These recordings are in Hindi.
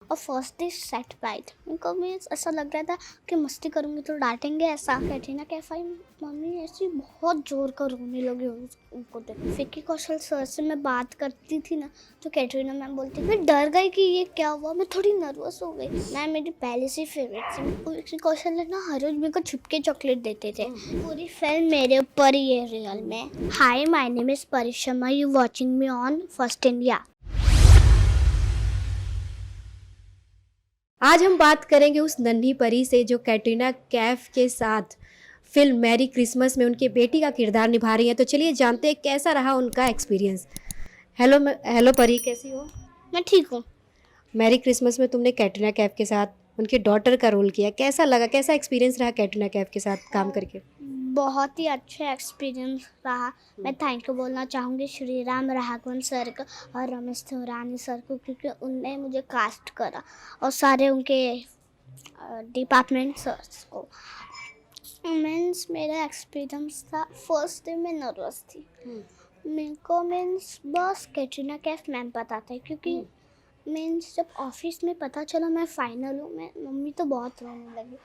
और फर्स्ट डे सेट बाइट उनको मैं ऐसा लग रहा था कि मस्ती करूँगी तो डांटेंगे ऐसा। कैटरीना कैफ आई, मम्मी ऐसी बहुत जोर कर रोने लगी उनको देख। विक्की कौशल सर से मैं बात करती थी ना तो कैटरीना मैम बोलती मैं डर गई कि ये क्या हुआ, मैं थोड़ी नर्वस हो गई। मैम मेरी पहले से फेवरेट थी। विक्की कौशल ने ना हर रोज मेरे को छुपके चॉकलेट देते थे। पूरी फिल्म मेरे ऊपर ही है रियल में। हाय, माय नेम इज परी Sharma, you watching me on first India. आज हम बात करेंगे उस नन्ही परी से जो कैटरीना कैफ के साथ फिल्म मैरी क्रिसमस में उनके बेटी का किरदार निभा रही हैं। तो चलिए जानते हैं कैसा रहा उनका एक्सपीरियंस। हेलो परी, कैसी हो? मैं ठीक हूँ। मैरी क्रिसमस में तुमने कैटरीना कैफ के साथ उनके डॉटर का रोल किया, कैसा लगा, कैसा एक्सपीरियंस रहा कैटरीना कैफ के साथ काम करके? बहुत ही अच्छा एक्सपीरियंस रहा। मैं थैंक यू बोलना चाहूँगी श्री राम राघवन सर को और रमेश थोरानी सर को, क्योंकि उनने मुझे कास्ट करा, और सारे उनके डिपार्टमेंट सर्स को। मीन्स मेरा एक्सपीरियंस था, फर्स्ट डे में नर्वस थी। मेरे को मीन्स बस कैटरीना कैफ मैम पता था, क्योंकि मीन्स जब ऑफिस में पता चला मैं फाइनल हूँ, मैं मम्मी तो बहुत रोने लगी।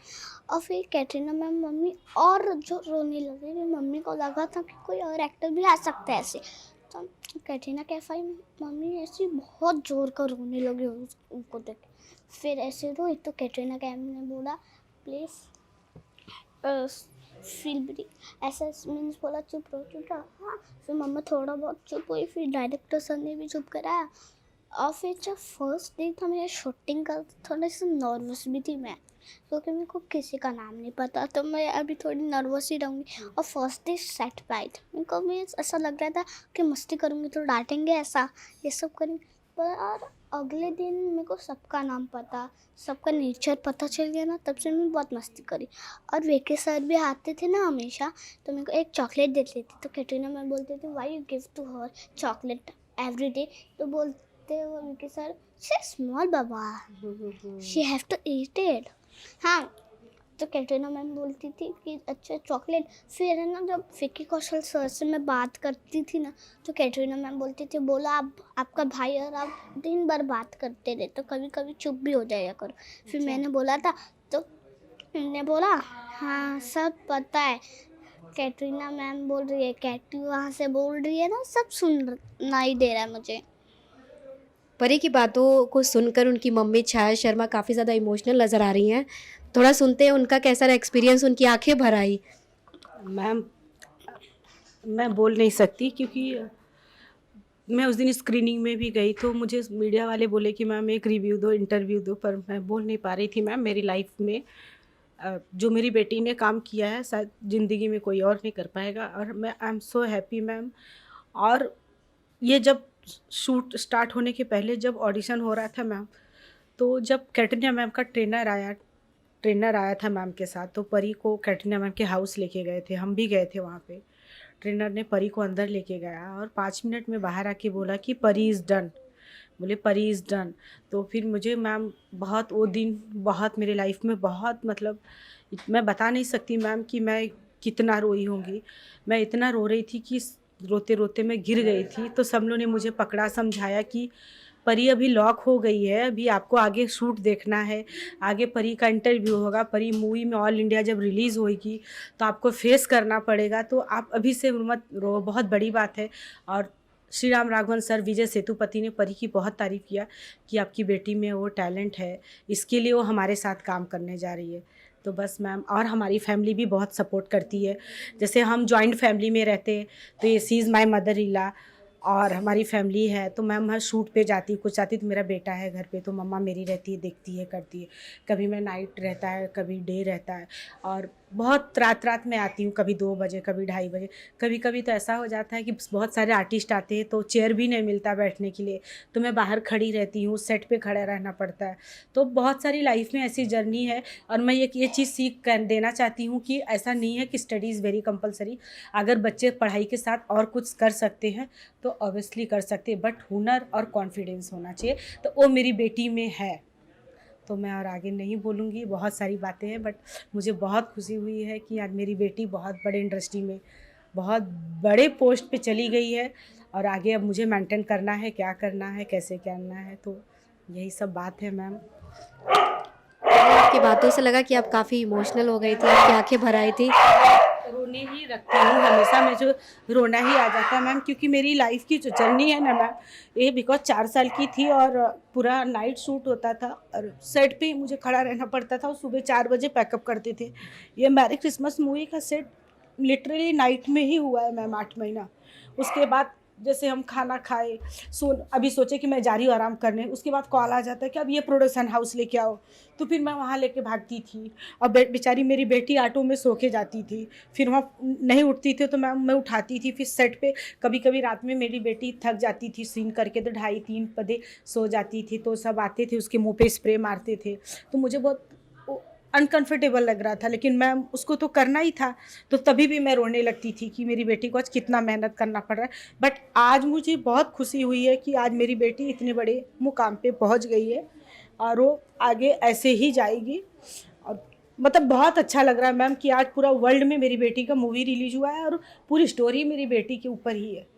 और फिर कैटरीना मैम मम्मी और जो रोने लगे, मम्मी को लगा था कि कोई और एक्टर भी आ सकता है ऐसे। तो कैटरीना कैफ आई, मम्मी ऐसी बहुत ज़ोर कर रोने लगी उनको देख। फिर ऐसे रोई तो कैटरीना कैफ ने बोला प्लीज़ फील ब्री, ऐसा मीन्स बोला चुप रहो। हाँ, फिर मम्मा थोड़ा बहुत चुप हुई, फिर डायरेक्टर सर ने भी चुप कराया। और फिर जब फर्स्ट डे था मेरा शूटिंग का, थोड़ी सी नर्वस भी थी मैं, क्योंकि मेरे को किसी का नाम नहीं पता, तो मैं अभी थोड़ी नर्वस ही रहूँगी। और फर्स्ट डे सेट बाइट मेरे को मैं ऐसा लग रहा था कि मस्ती करूँगी तो डांटेंगे ऐसा, ये सब करेंगे। पर अगले दिन मेरे को सबका नाम पता, सबका नेचर पता चल गया ना, तब से मैं बहुत मस्ती करी। और वेके सर भी आते थे ना हमेशा, तो मेरे को एक चॉकलेट देते थे। तो कैटरीना मैं बोलती थी why you give to her chocolate every day, तो बोलते वो Vicky sir she small baba, she have to eat it. हाँ, तो कैटरीना मैम बोलती थी कि अच्छा चॉकलेट। फिर है ना, जब विक्की कौशल सर से मैं बात करती थी ना तो कैटरीना मैम बोलती थी बोला आप आपका भाई और आप दिन भर बात करते रहे, तो कभी कभी चुप भी हो जाया करो। फिर मैंने बोला था, तो उन्होंने बोला हाँ सब पता है, कैटरीना मैम बोल रही है, कैटी वहाँ से बोल रही है ना, सब सुनाई दे रहा है मुझे। परी की बातों को सुनकर उनकी मम्मी छाया शर्मा काफ़ी ज़्यादा इमोशनल नज़र आ रही हैं। थोड़ा सुनते हैं उनका कैसा रहा एक्सपीरियंस, उनकी आंखें भर आई। मैम, मैं बोल नहीं सकती क्योंकि मैं उस दिन स्क्रीनिंग में भी गई तो मुझे मीडिया वाले बोले कि मैम एक रिव्यू दो, इंटरव्यू दो, पर मैं बोल नहीं पा रही थी। मैम, मेरी लाइफ में जो मेरी बेटी ने काम किया है शायद ज़िंदगी में कोई और नहीं कर पाएगा, और मैं I am so happy ma'am. और ये जब शूट स्टार्ट होने के पहले जब ऑडिशन हो रहा था मैम, तो जब कैटरीना मैम का ट्रेनर आया था मैम के साथ, तो परी को कैटरीना मैम के हाउस लेके गए थे, हम भी गए थे वहाँ पे। ट्रेनर ने परी को अंदर लेके गया और 5 मिनट में बाहर आके बोला कि परी इज़ डन, बोले परी इज़ डन। तो फिर मुझे मैम बहुत वो दिन बहुत मेरे लाइफ में बहुत मतलब मैं बता नहीं सकती मैम कि मैं कितना रोई होंगी। मैं इतना रो रही थी कि रोते रोते मैं गिर गई थी। तो सब लोगों ने मुझे पकड़ा, समझाया कि परी अभी लॉक हो गई है, अभी आपको आगे शूट देखना है, आगे परी का इंटरव्यू होगा, परी मूवी में ऑल इंडिया जब रिलीज़ होगी तो आपको फेस करना पड़ेगा, तो आप अभी से मत रो, बहुत बड़ी बात है। और श्री राम राघवन सर, विजय सेतुपति ने परी की बहुत तारीफ़ किया कि आपकी बेटी में वो टैलेंट है, इसके लिए वो हमारे साथ काम करने जा रही है। तो बस मैम, और हमारी फैमिली भी बहुत सपोर्ट करती है। जैसे हम जॉइंट फैमिली में रहते हैं, तो ये she is my mother in law और हमारी फैमिली है, तो मैम हर शूट पे जाती, कुछ आती तो मेरा बेटा है घर पे, तो मम्मा मेरी रहती है, देखती है, करती है। कभी मैं नाइट रहता है, कभी डे रहता है, और बहुत रात में आती हूँ, कभी 2 बजे, कभी 2:30 बजे। कभी कभी तो ऐसा हो जाता है कि बहुत सारे आर्टिस्ट आते हैं तो चेयर भी नहीं मिलता बैठने के लिए, तो मैं बाहर खड़ी रहती हूँ, सेट पे खड़ा रहना पड़ता है। तो बहुत सारी लाइफ में ऐसी जर्नी है। और मैं ये चीज़ सीख कर देना चाहती हूँ कि ऐसा नहीं है कि स्टडी इज़ वेरी कंपलसरी। अगर बच्चे पढ़ाई के साथ और कुछ कर सकते हैं तो ऑब्वियसली कर सकते हैं, बट हुनर और कॉन्फिडेंस होना चाहिए, तो वो मेरी बेटी में है। तो मैं और आगे नहीं बोलूँगी, बहुत सारी बातें हैं, बट मुझे बहुत खुशी हुई है कि आज मेरी बेटी बहुत बड़े इंडस्ट्री में बहुत बड़े पोस्ट पे चली गई है, और आगे अब मुझे मेंटेन करना है, क्या करना है, कैसे करना है। तो यही सब बात है मैम। आपकी बातों से लगा कि आप काफ़ी इमोशनल हो गई थी, आपकी आंखें भर आई थी। रोने ही रखती हूँ हमेशा, मैं जो रोना ही आ जाता है मैम, क्योंकि मेरी लाइफ की जो जर्नी है ना मैम, ये बिकॉज 4 साल की थी और पूरा नाइट शूट होता था और सेट पे ही मुझे खड़ा रहना पड़ता था और सुबह 4 बजे पैकअप करते थे। ये मैरी क्रिसमस मूवी का सेट लिटरली नाइट में ही हुआ है मैम, 8 महीना। उसके बाद जैसे हम खाना खाए, अभी सोचे कि मैं जा रही हूँ आराम करने, उसके बाद कॉल आ जाता है कि अब ये प्रोडक्शन हाउस लेके आओ, तो फिर मैं वहाँ लेके भागती थी। और बेचारी मेरी बेटी ऑटो में सो के जाती थी, फिर वहाँ नहीं उठती थी तो मैं उठाती थी। फिर सेट पे कभी कभी रात में मेरी बेटी थक जाती थी सीन करके, तो 2:30-3 बजे सो जाती थी, तो सब आते थे उसके मुँह पे स्प्रे मारते थे, तो मुझे बहुत अनकंफर्टेबल लग रहा था, लेकिन मैं उसको तो करना ही था। तो तभी भी मैं रोने लगती थी कि मेरी बेटी को आज कितना मेहनत करना पड़ रहा है। बट आज मुझे बहुत खुशी हुई है कि आज मेरी बेटी इतने बड़े मुकाम पे पहुंच गई है और वो आगे ऐसे ही जाएगी। और मतलब बहुत अच्छा लग रहा है मैम कि आज पूरा वर्ल्ड में मेरी बेटी का मूवी रिलीज हुआ है और पूरी स्टोरी मेरी बेटी के ऊपर ही है।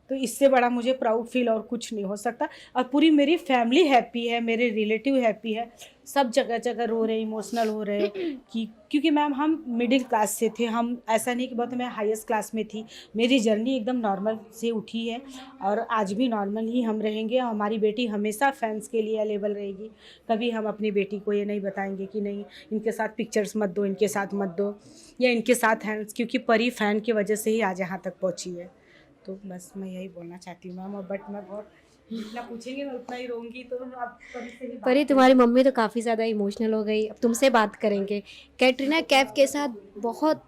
तो इससे बड़ा मुझे प्राउड फील और कुछ नहीं हो सकता। और पूरी मेरी फैमिली हैप्पी है, मेरे रिलेटिव हैप्पी है, सब जगह जगह रो रहे, इमोशनल हो रहे कि क्योंकि मैम हम मिडिल क्लास से थे, हम ऐसा नहीं कि बहुत मैं हाईएस्ट क्लास में थी। मेरी जर्नी एकदम नॉर्मल से उठी है और आज भी नॉर्मल ही हम रहेंगे। और हमारी बेटी हमेशा फैंस के लिए अवेलेबल रहेगी। कभी हम अपनी बेटी को ये नहीं बताएंगे कि नहीं इनके साथ पिक्चर्स मत दो, इनके साथ मत दो या इनके साथ हैंड्स, क्योंकि परी फ़ैन की वजह से ही आज यहाँ तक पहुँची है। तो बस मैं यही बोलना चाहती हूँ मैम। और बट मैं बहुत जितना पूछेंगे मैं उतना ही रहूँगी, तो आप कभी से ही बात परी, तुम्हारी मम्मी तो काफ़ी ज़्यादा इमोशनल हो गई। अब तुमसे बात करेंगे। कैटरीना कैफ के साथ बहुत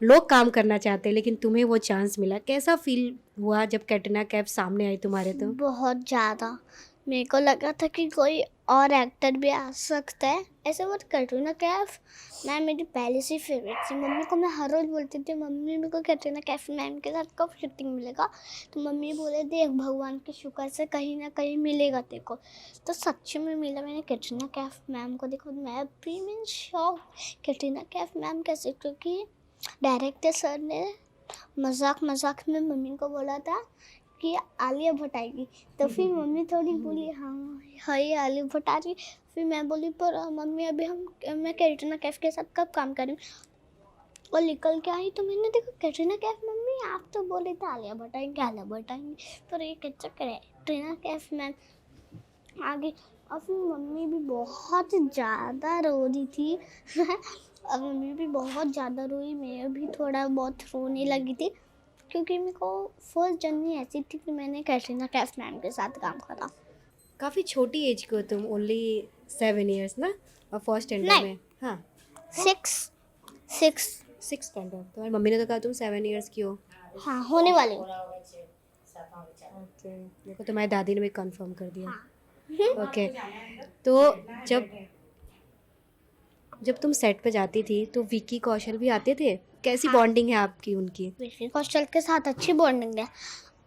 लोग काम करना चाहते हैं, लेकिन तुम्हें वो चांस मिला। कैसा फील हुआ जब कैटरीना कैफ सामने आई तुम्हारे? तो बहुत ज़्यादा मेरे को लगा था कि कोई और एक्टर भी आ सकता है। ऐसे वो कैटरीना कैफ मैम मेरी पहले से फेवरेट थी। मम्मी को मैं हर रोज़ बोलती थी, मम्मी मेरे को कैटरीना कैफ मैम के साथ कब शूटिंग मिलेगा, तो मम्मी बोले देख भगवान के शुक्र से कहीं ना कहीं मिलेगा तेरे को। तो सच्ची में मिला। मैंने कैटरीना कैफ मैम को देखो, मैं भी mean shock. Katrina Kaif ma'am कैसे, क्योंकि डायरेक्टर सर ने मजाक मजाक में मम्मी को बोला था कि आलिया भट्ट आएगी, तो फिर मम्मी थोड़ी बोली हाँ हाँ ये आलिया भट्ट आ रही। फिर मैं बोली पर मम्मी अभी मैं कैटरीना कैफ के साथ कब काम करूँ, और निकल के आई तो मैंने देखा कैटरीना कैफ। मम्मी आप तो बोले थे आलिया भट्ट आएंगे, पर ये कैटरीना कैफ मैम आगे। और फिर मम्मी भी बहुत ज़्यादा रो रही थी अब मम्मी भी बहुत ज़्यादा रोई, मैं भी थोड़ा बहुत रोने लगी थी, क्योंकि मेरे को फर्स्ट जर्नी ऐसी थी कि मैंने कैटरीना कैफ मैम के साथ काम करा। काफ़ी छोटी एज को तुम, ओनली 7 ईयर्स ना? और फर्स्ट स्टैंडर्ड नहीं। में? हाँ, 6 6 स्टैंडर्ड। तुम्हारी मम्मी ने तो कहा तुम 7 ईयर्स की हो। हाँ होने वाली हूँ। ओके, मेरे को तुम्हारी दादी ने भी कंफर्म कर दिया। हाँ। ओके, तो जब तुम सेट पे जाती थी तो विकी कौशल भी आते थे। कैसी बॉन्डिंग है आपकी उनकी? विकी कौशल के साथ अच्छी बॉन्डिंग है।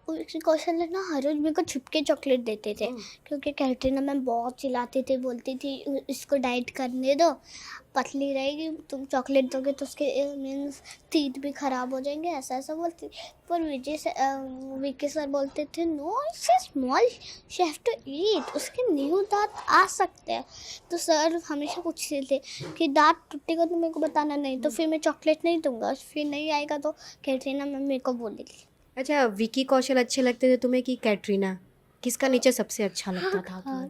विकी कौशल ने ना हर रोज मेरे को छुपके चॉकलेट देते थे, क्योंकि कैटरीना मैम बहुत चिल्लाती थी, बोलती थी इसको डाइट करने दो, पतली रहेगी, तुम चॉकलेट दोगे तो उसके मीन्स टीथ भी ख़राब हो जाएंगे, ऐसा ऐसा बोलती। पर विकी सर बोलते थे no it's small, she have to eat, उसके न्यू दांत आ सकते हैं। तो सर हमेशा पूछते थे कि दांत टूटेगा तो मेरे को बताना, नहीं तो फिर मैं चॉकलेट नहीं दूंगा, फिर नहीं आएगा तो कैटरीना मैम मेरे को बोलेगी। अच्छा, विकी कौशल अच्छे लगते थे तुम्हें कि कैटरीना? किसका नेचर सबसे अच्छा लगता था तुम्हें?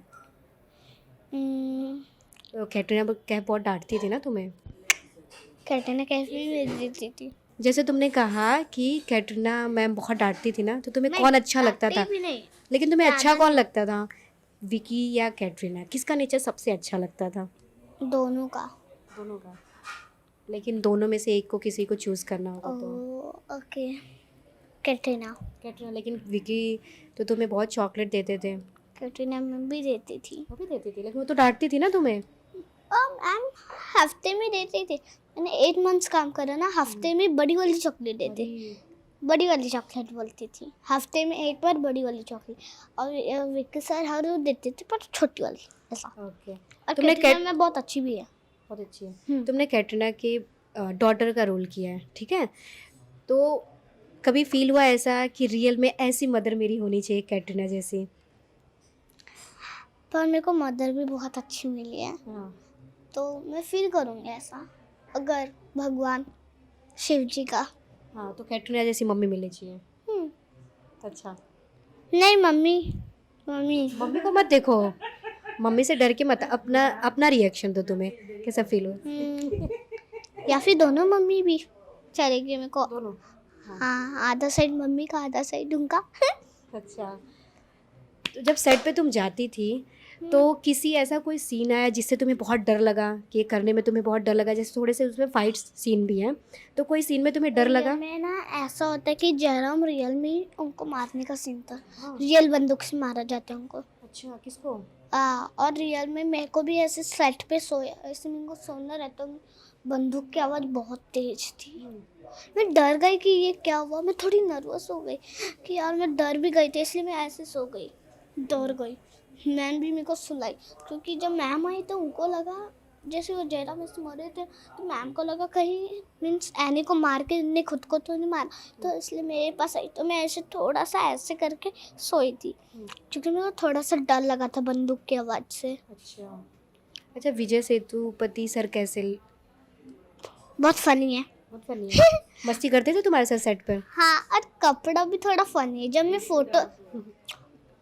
तो कैटरीना कैफ बहुत डांटती थी ना तुम्हें? कैटरीना कैफ भी भेज देती थी। जैसे तुमने कहा कि कैटरीना मैम बहुत डांटती थी ना, तो तुम्हें नहीं, कौन अच्छा लगता था? डांटती भी नहीं। लेकिन तुम्हें अच्छा कौन लगता था, विकी या कैटरीना? किसका नेचर सबसे अच्छा लगता था? दोनों का। दोनों का। लेकिन दोनों में से एक को किसी को चूज़ करना होगा तो? ओके कैटरीना। कैटरीना। लेकिन विकी तो तुम्हें बहुत चॉकलेट देते थे। कैटरीना मैम भी देती थी। वो भी देती थी, लेकिन वो तो डांटती थी ना तुम्हें। मैम हफ्ते में देती थी। मैंने 8 मंथ्स काम करा ना, हफ्ते में बड़ी वाली चॉकलेट देते, बड़ी वाली चॉकलेट बोलती थी, हफ्ते में एक बार बड़ी वाली चॉकलेट। और विक्की सर हर रोज देते थे पर छोटी वाली, ऐसा। ओके। और तुमने कैटरीना मैम बहुत अच्छी भी है। बहुत अच्छी है। तुमने कैटरीना के डॉटर का रोल किया है, ठीक है? तो कभी फील हुआ ऐसा कि रियल में ऐसी मदर मेरी होनी चाहिए कैटरीना जैसी? पर मेरे को मदर भी बहुत अच्छी मिली है, हाँ तो मैं फील करूँगी ऐसा अगर भगवान शिव जी का। हाँ, तो कैटरीना जैसी मम्मी मिलनी चाहिए। हम्म, अच्छा, नहीं मम्मी, मम्मी मम्मी को मत देखो, मम्मी से डर के मत, अपना अपना रिएक्शन दो, तुम्हें कैसा फील हो। या फिर दोनों मम्मी भी चलेगी मेरे को। दोनों। हाँ, आधा साइड मम्मी का आधा साइड उनका। अच्छा, तो जब सेट पे तुम जाती थी तो किसी ऐसा कोई सीन आया जिससे तुम्हें बहुत डर लगा, कि ये करने में तुम्हें बहुत डर लगा, जैसे थोड़े से उसमें फाइट सीन भी हैं, तो कोई सीन में तुम्हें डर लगा? में ना ऐसा होता है कि जयराम रियल में उनको मारने का सीन था। हाँ। रियल बंदूक से मारा जाता है उनको। अच्छा, किसको? और रियल में मेरे को भी ऐसे सेट पे सोया, ऐसे मेरे को सोना रहता, बंदूक की आवाज़ बहुत तेज थी। मैं डर गई कि ये क्या हुआ, मैं थोड़ी नर्वस हो गई कि यार मैं डर भी गई थी, इसलिए मैं ऐसे सो गई, डर गई। मैम भी मेरे को सुलाई, क्योंकि जब मैम आई तो उनको लगा जैसे वो जयराम ऐसे मरे थे, तो मैम को लगा कहीं मीन्स एनी को मार के इनने खुद को तो नहीं मारा, तो इसलिए मेरे पास आई, तो मैं ऐसे थोड़ा सा ऐसे करके सोई थी, क्योंकि मेरे को थोड़ा सा डर लगा था बंदूक की आवाज़ से। अच्छा अच्छा, विजय सेतुपति सर कैसे? बहुत फनी है। बहुत फनी है। मस्ती करते थे तुम्हारे साथ सेट पर? हाँ, और कपड़ा भी थोड़ा फनी है। जब मैं फोटो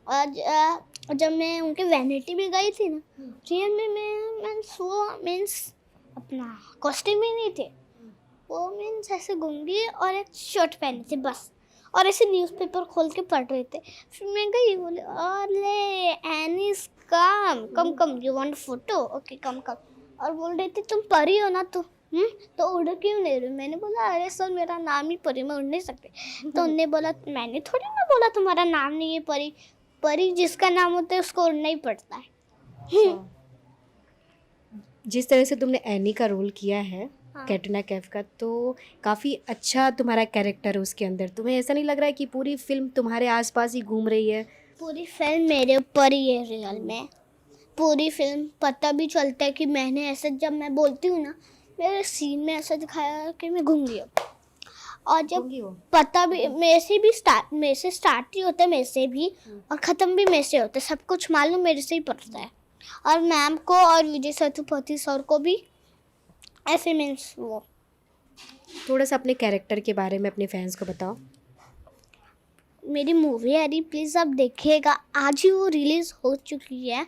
और जब मैं उनके वैनिटी में गई थी ना, रियल में मैं मीन्स अपना कॉस्ट्यूम ही नहीं थे, वो मीन्स ऐसे गूंगी और एक शर्ट पहने थे बस, और ऐसे न्यूज़पेपर खोल के पढ़ रहे थे। फिर मैं गई, बोले अरे एनीस come come you want photo, okay come come, और बोल रहे थे तुम परी हो ना, तो उड़ क्यों नहीं रही? मैंने बोला अरे सर मेरा नाम ही परी, मैं उड़ नहीं सकती। तो उनने बोला मैंने थोड़ी ना बोला तुम्हारा नाम नहीं है परी, परी जिसका नाम होता है उसको उड़ना ही पड़ता है। जिस तरह से तुमने एनी का रोल किया है, हाँ। कैटरीना कैफ का, तो काफ़ी अच्छा तुम्हारा कैरेक्टर है उसके अंदर। तुम्हें ऐसा नहीं लग रहा है कि पूरी फिल्म तुम्हारे आसपास ही घूम रही है? पूरी फिल्म मेरे ऊपर ही है रियल में। पूरी फिल्म पता भी चलता है कि मैंने ऐसे, जब मैं बोलती हूँ ना, मेरे सीन में ऐसा दिखाया कि मैं गूंगी हूँ, और जब गूंगी हो? पता भी मेरे से स्टार्ट ही होता है, मेरे से भी, और ख़त्म भी मेरे से होता है, सब कुछ मालूम मेरे से ही पड़ता है। और मैम को और विजय सेतुपति सर को भी ऐसे मीन्स वो। थोड़ा सा अपने कैरेक्टर के बारे में अपने फैंस को बताओ। मेरी मूवी आ रही, प्लीज़ आप देखिएगा, आज ही वो रिलीज़ हो चुकी है,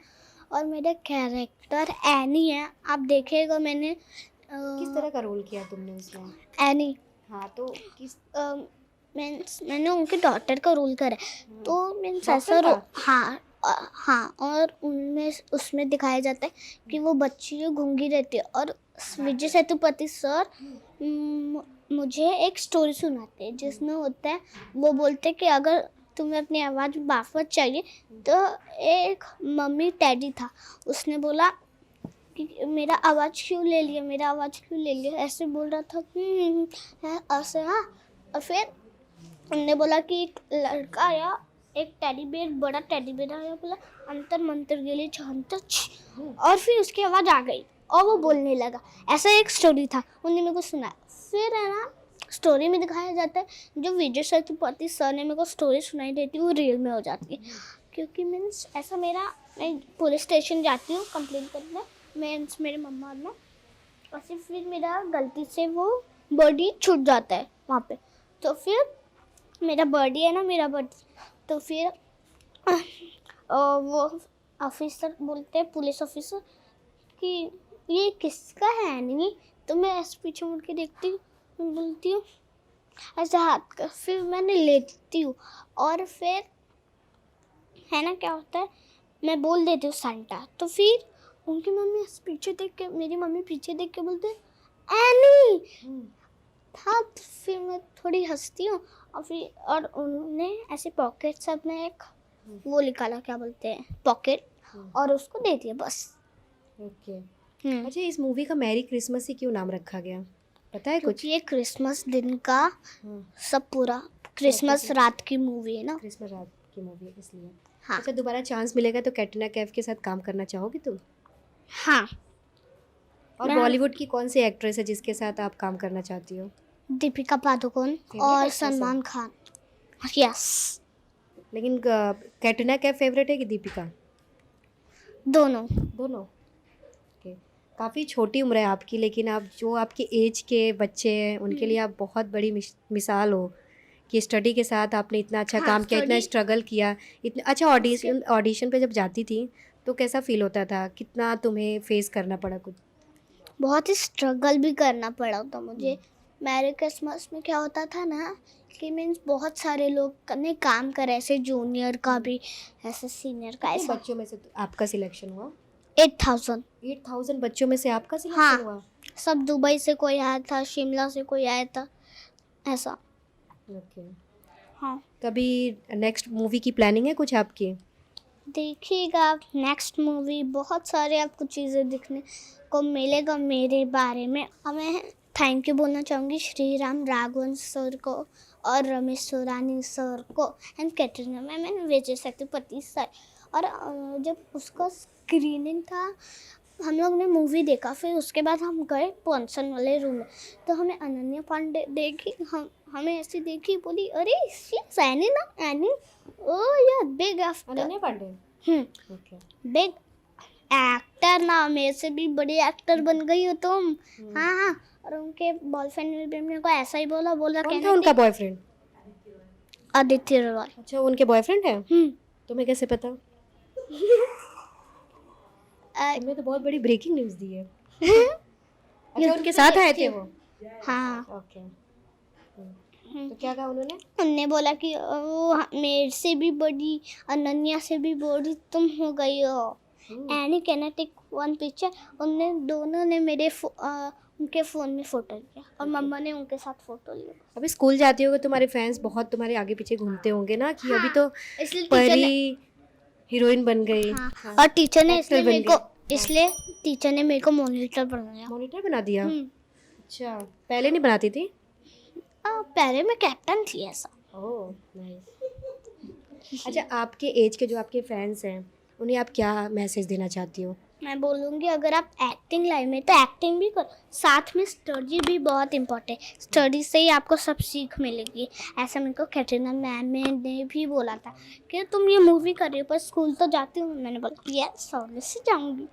और मेरा कैरेक्टर एनी है, आप देखिएगा। मैंने किस तरह का रोल किया तुमने उसमें? एनी, हाँ, तो किस? मैंने उनके डॉटर का रोल करा है, तो मीन्स ऐसा डॉक्टर हाँ हाँ, और उनमें उसमें दिखाया जाता है कि वो बच्ची गूंगी रहती है, और विजय सेतुपति सर मुझे एक स्टोरी सुनाते हैं जिसमें होता है, वो बोलते हैं कि अगर तुम्हें अपनी आवाज़ वापस चाहिए, तो एक मम्मी टैडी था, उसने बोला कि मेरा आवाज़ क्यों ले लिया, मेरा आवाज़ क्यों ले लिया, ऐसे बोल रहा था ऐसे। हाँ, और फिर उन्होंने बोला कि एक लड़का आया, एक टेडी बेयर, बड़ा टेडी बेयर आया, बोला अंतर मंतर गेले छंतर, और फिर उसकी आवाज़ आ गई और वो बोलने लगा। ऐसा एक स्टोरी था, उन्होंने मेरे को सुनाया। फिर है ना, स्टोरी में दिखाया जाता है, जो विजय सेतुपति सर ने मेरे को स्टोरी सुनाई देती है वो रियल में हो जाती है, क्योंकि मीन्स ऐसा मैं पुलिस स्टेशन जाती हूँ कंप्लेन करने, मीन्स मेरे मम्मा और मैं, और फिर मेरा गलती से वो बॉडी छूट जाता है वहाँ पे, तो फिर मेरा बॉडी है ना, मेरा बॉडी, तो फिर वो ऑफिसर बोलते हैं, पुलिस ऑफिसर, कि ये किसका है नहीं, तो मैं ऐसे पीछे मुड़ के देखती हूँ, मैं बोलती हूँ ऐसे हाथ का, फिर मैंने लेती हूँ, और फिर है ना क्या होता है, मैं बोल देती हूँ सांता, तो फिर उनकी मम्मी ऐसे पीछे देख के, मेरी मम्मी पीछे देख के बोलते एनी था, तो फिर मैं थोड़ी हंसती हूँ, और उन्होंने ऐसे पॉकेट से अपना एक वो निकाला, क्या बोलते हैं, पॉकेट, और उसको दे दिया बस। ओके। अच्छा, इस मूवी का मैरी क्रिसमस ही क्यों नाम रखा गया, पता है कुछ? ये क्रिसमस दिन का सब पूरा क्रिसमस रात की मूवी है ना, क्रिसमस रात की मूवी है इसलिए। हाँ। अच्छा, दोबारा चांस मिलेगा तो कैटरीना कैफ के साथ काम करना चाहोगी तुम? हाँ। और बॉलीवुड की कौन सी एक्ट्रेस है जिसके साथ आप काम करना चाहती हो? दीपिका पादुकोण और सलमान खान। यस। लेकिन कैटरीना कैफ फेवरेट है कि दीपिका? दोनों। दोनों? ओके। काफ़ी छोटी उम्र है आपकी, लेकिन आप जो आपके एज के बच्चे हैं उनके लिए आप बहुत बड़ी मिसाल हो कि स्टडी के साथ आपने इतना अच्छा हाँ, काम किया, इतना study- स्ट्रगल किया, इतना अच्छा ऑडिशन पे जब जाती थी तो कैसा फील होता था, कितना तुम्हें फेस करना पड़ा कुछ? बहुत ही स्ट्रगल भी करना पड़ा था मुझे। मैरी क्रिसमस में क्या होता था ना कि मीन्स बहुत सारे लोग ने काम करा, ऐसे जूनियर का भी, ऐसे सीनियर का, कितने ऐसा। बच्चों में से आपका सिलेक्शन हुआ? 8,000। 8,000 बच्चों में से आपका सिलेक्शन हाँ। हुआ? सब दुबई से कोई आया था, शिमला से कोई आया था, ऐसा। ओके। हाँ, कभी नेक्स्ट मूवी की प्लानिंग है कुछ आपकी? देखिएगा नेक्स्ट मूवी, बहुत सारे आपको चीज़ें दिखने को मिलेगा मेरे बारे में। और मैं थैंक यू बोलना चाहूँगी श्री राम राघवन सर को और रमेश सुरानी सर को and Katrina ma'am and Vijay Sethupathi sir. और जब उसका स्क्रीनिंग था, हम लोग ने मूवी देखा, फिर उसके बाद हम गए पॉन्सन वाले रूम में, तो हमें अनन्या पांडे देखी, हमें ऐसी देखी, बोली अरे एनी ना एनी, ओ यार big actor, Ananya Pandey? Okay. Big actor ना, मेरे से भी बड़ी एक्टर बन गई हो तुम। हाँ हाँ। और उनके बॉयफ्रेंड ने भी मेरे को ऐसा ही बोला कौन था कहना उनका बॉयफ्रेंड? आदित्य रॉय। अच्छा, उनके बॉयफ्रेंड है? तुम्हें कैसे पता? तुमने तो बहुत बड़ी ब्रेकिंग न्यूज़ दी है। अच्छा, उनके साथ आए थे वो? हाँ। ओके। तो क्या कहा उन्होंने? उनने बोला कि मेरे से भी बड़ी, अनन्या से भी बड़ी तुम हो गई हो। Annie can I take one picture. उनने दोनों ने मेरे उनके फ़ोन में फ़ोटो लिया और मम्मा ने उनके साथ फ़ोटो लिया। अभी स्कूल जाती होगी, तुम्हारे फैंस बहुत तुम्हारे आगे पीछे घूमते होंगे ना कि अभी तो इसलिए टीचर ने, परी हीरोइन बन गई। हाँ, और टीचर ने Actor इसलिए टीचर ने मेरे को मॉनिटर बनाया। मॉनिटर बना दिया? हम्म। अच्छा, पहले नहीं बनाती थी? पहले मैं कैप्टन थी ऐसा। Oh nice. अच्छा, आपके एज के जो आपके फैंस हैं उन्हें आप क्या मैसेज देना चाहती हो? मैं बोलूँगी अगर आप एक्टिंग लाइन में तो एक्टिंग भी करो, साथ में स्टडी भी बहुत इम्पोर्टेंट है। स्टडी से ही आपको सब सीख मिलेगी। ऐसा मेरे को कैटरीना मैम ने भी बोला था कि तुम ये मूवी कर रही हो पर स्कूल तो जाती हो। मैंने बोला यस, ऑब्वियसली जाऊँगी।